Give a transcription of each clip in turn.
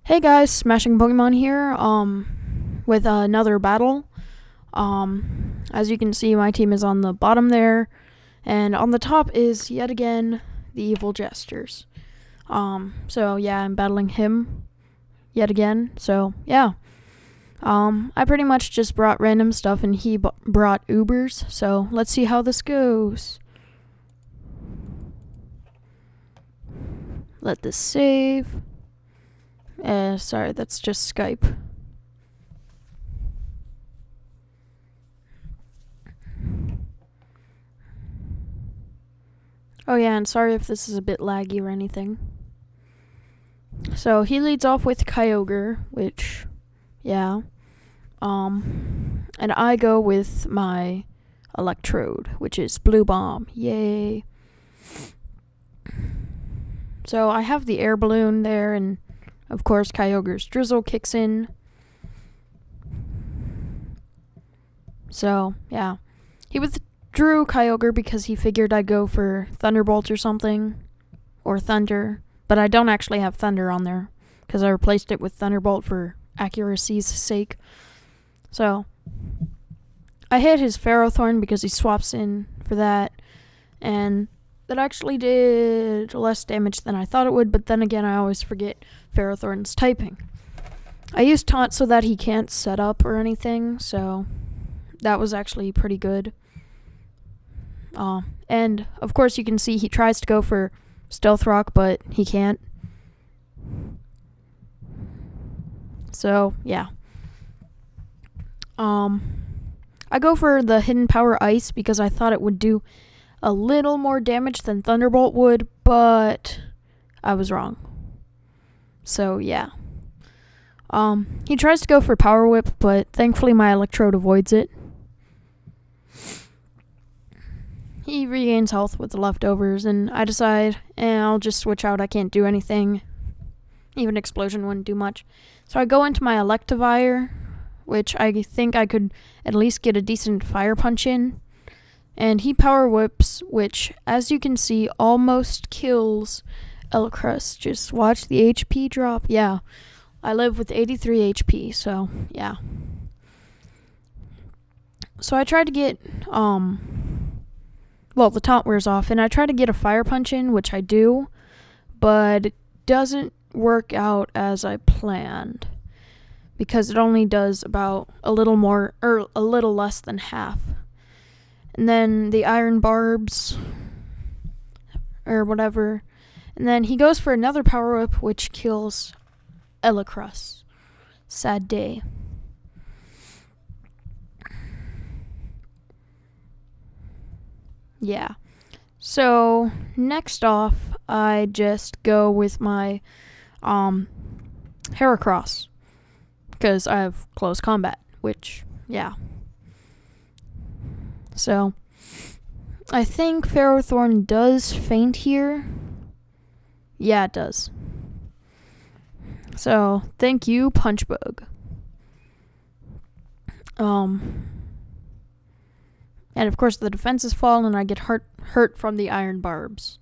Hey guys, Smashing Pokemon here, with another battle. As you can see, my team is on the bottom there, and on the top is, yet again, the Evil Jesters. So yeah, I'm battling him, yet again, so yeah. I pretty much just brought random stuff, and he brought Ubers, so let's see how this goes. Let this save. Sorry, that's just Skype. Oh yeah, and sorry if this is a bit laggy or anything. So he leads off with Kyogre, which, yeah. And I go with my Electrode, which is Blue Bomb. Yay. So I have the air balloon there, and of course Kyogre's Drizzle kicks in. So, yeah. He withdrew Kyogre because he figured I'd go for Thunderbolt or something. Or Thunder. But I don't actually have Thunder on there, because I replaced it with Thunderbolt for accuracy's sake. So, I hit his Ferrothorn because he swaps in for that. And that actually did less damage than I thought it would, but then again, I always forget Ferrothorn's typing. I used Taunt so that he can't set up or anything, so that was actually pretty good. And of course, you can see he tries to go for Stealth Rock, but he can't. So, yeah. I go for the Hidden Power Ice because I thought it would do a little more damage than Thunderbolt would, but I was wrong. So, yeah. He tries to go for Power Whip, but thankfully my Electrode avoids it. He regains health with the leftovers, and I decide, I'll just switch out. I can't do anything. Even Explosion wouldn't do much. So I go into my Electivire, which I think I could at least get a decent Fire Punch in. And he Power Whips, which, as you can see, almost kills Elcrest. Just watch the HP drop. Yeah, I live with 83 HP, so yeah. So I tried to get, the taunt wears off, and I try to get a Fire Punch in, which I do, but it doesn't work out as I planned, because it only does about a little more, or a little less than half. And then the Iron Barbs, or whatever. And then he goes for another Power Whip, which kills Elcrest. Sad day. Yeah. So, next off, I just go with my Heracross, because I have close combat, which, yeah. So, I think Ferrothorn does faint here. Yeah, it does. So, thank you, Punchbug. And of course the defenses fall, and I get hurt from the Iron Barbs.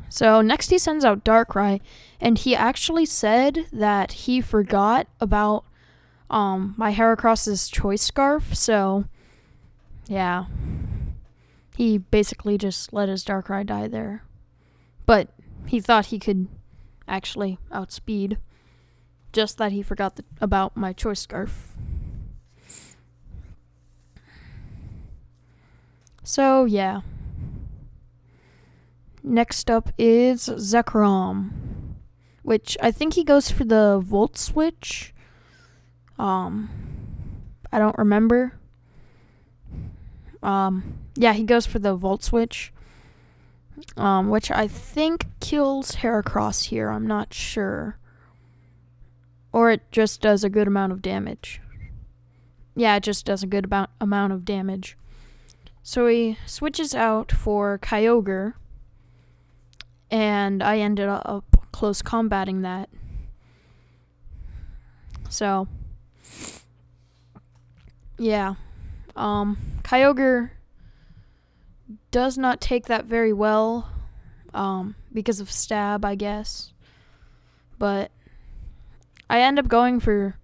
So next he sends out Darkrai, and he actually said that he forgot about my Heracross's Choice Scarf, so yeah. He basically just let his Darkrai die there. But he thought he could actually outspeed. Just that he forgot about my Choice Scarf. So, yeah. Next up is Zekrom, which I think he goes for the Volt Switch. I don't remember. Yeah, he goes for the Volt Switch, which I think kills Heracross here. I'm not sure. Or it just does a good amount of damage. Yeah, it just does a good amount of damage. So he switches out for Kyogre, and I ended up close combating that. So, yeah. Kyogre does not take that very well. because of stab, I guess. But I end up going for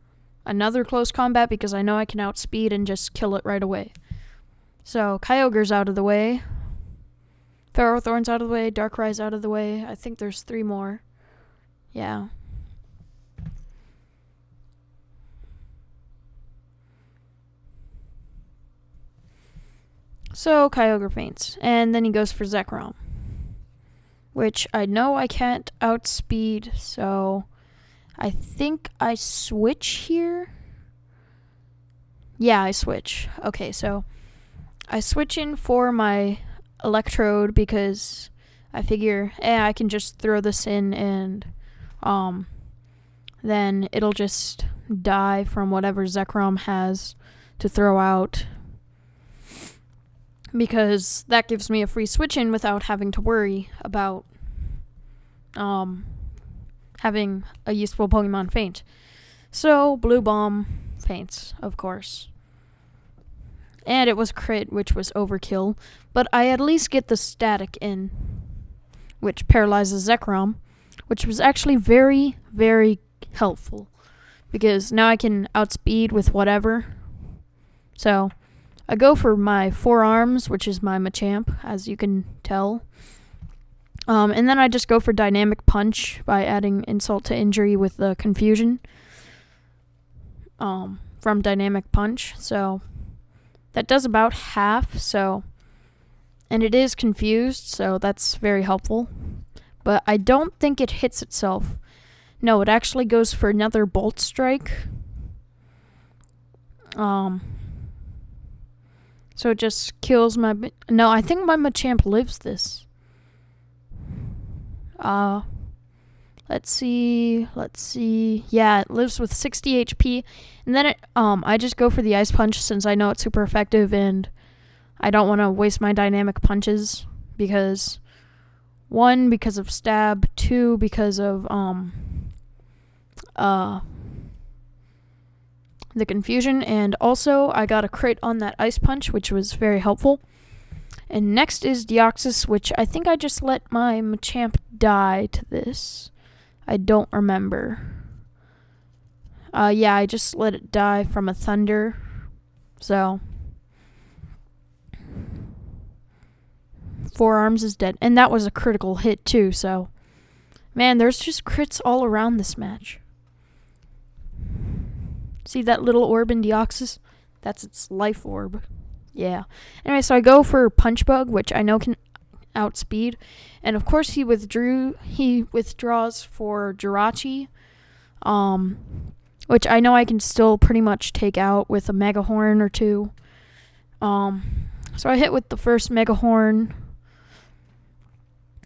another close combat because I know I can outspeed and just kill it right away. So Kyogre's out of the way. Ferrothorn's out of the way. Darkrai's out of the way. I think there's 3 more. Yeah. So Kyogre faints, and then he goes for Zekrom, which I know I can't outspeed, so I think I switch here. Yeah, I switch. Okay, so I switch in for my Electrode because I figure, I can just throw this in and then it'll just die from whatever Zekrom has to throw out, because that gives me a free switch in without having to worry about having a useful Pokemon faint. So Blue Bomb faints, of course. And it was crit, which was overkill, but I at least get the static in, which paralyzes Zekrom, which was actually very, very helpful, because now I can outspeed with whatever. So I go for my Forearms, which is my Machamp, as you can tell. And then I just go for Dynamic Punch by adding Insult to Injury with the Confusion from Dynamic Punch. So that does about half, and it is confused, so that's very helpful. But I don't think it hits itself. No, it actually goes for another Bolt Strike. So it just kills my... No, I think my Machamp lives this. Let's see. Yeah, it lives with 60 HP. And then I just go for the Ice Punch since I know it's super effective and I don't want to waste my Dynamic Punches because 1, because of stab, 2, because of the confusion, and also I got a crit on that Ice Punch, which was very helpful. And next is Deoxys, which I think I just let my Machamp die to this. I don't remember. Yeah, I just let it die from a Thunder. So Forearms is dead. And that was a critical hit too, so man, there's just crits all around this match. See that little orb in Deoxys? That's its life orb. Yeah. Anyway, so I go for Punch Bug, which I know can outspeed. And of course he withdraws for Jirachi, which I know I can still pretty much take out with a Mega Horn or 2. So I hit with the first Mega Horn.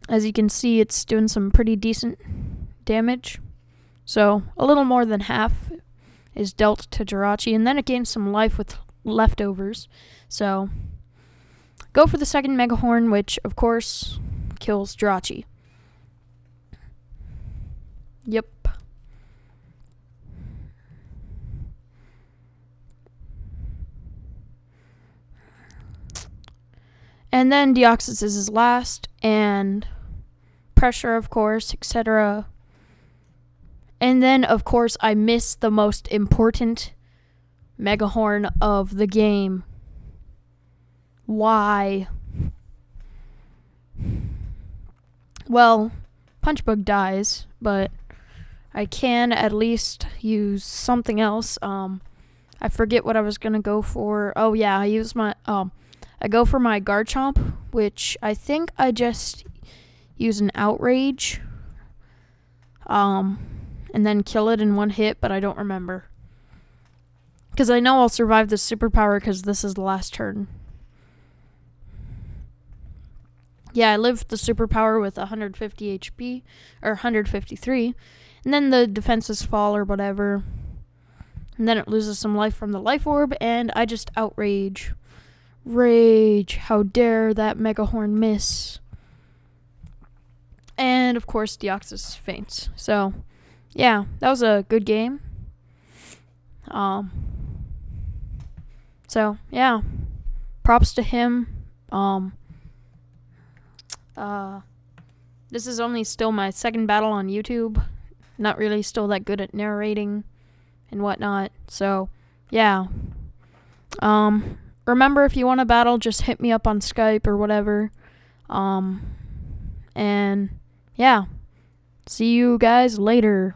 As you can see, it's doing some pretty decent damage. So a little more than half is dealt to Jirachi, and then it gains some life with leftovers. So go for the second Mega Horn, which of course kills Jirachi. Yep. And then Deoxys is his last, and Pressure, of course, etc. And then, of course, I miss the most important Mega Horn of the game. Why? Well, Punch Bug dies, but I can at least use something else. I forget what I was gonna go for. Oh yeah, I go for my Garchomp, which I think I just use an Outrage. And then kill it in one hit, but I don't remember. Because I know I'll survive this superpower because this is the last turn. Yeah, I lived the superpower with 150 HP, or 153, and then the defenses fall or whatever. And then it loses some life from the life orb, and I just Outrage. Rage, how dare that Mega Horn miss. And of course Deoxys faints. So yeah, that was a good game. So yeah, props to him. This is only still my second battle on YouTube. Not really still that good at narrating and whatnot. So, yeah. Remember, if you want to battle, just hit me up on Skype or whatever. And yeah. See you guys later.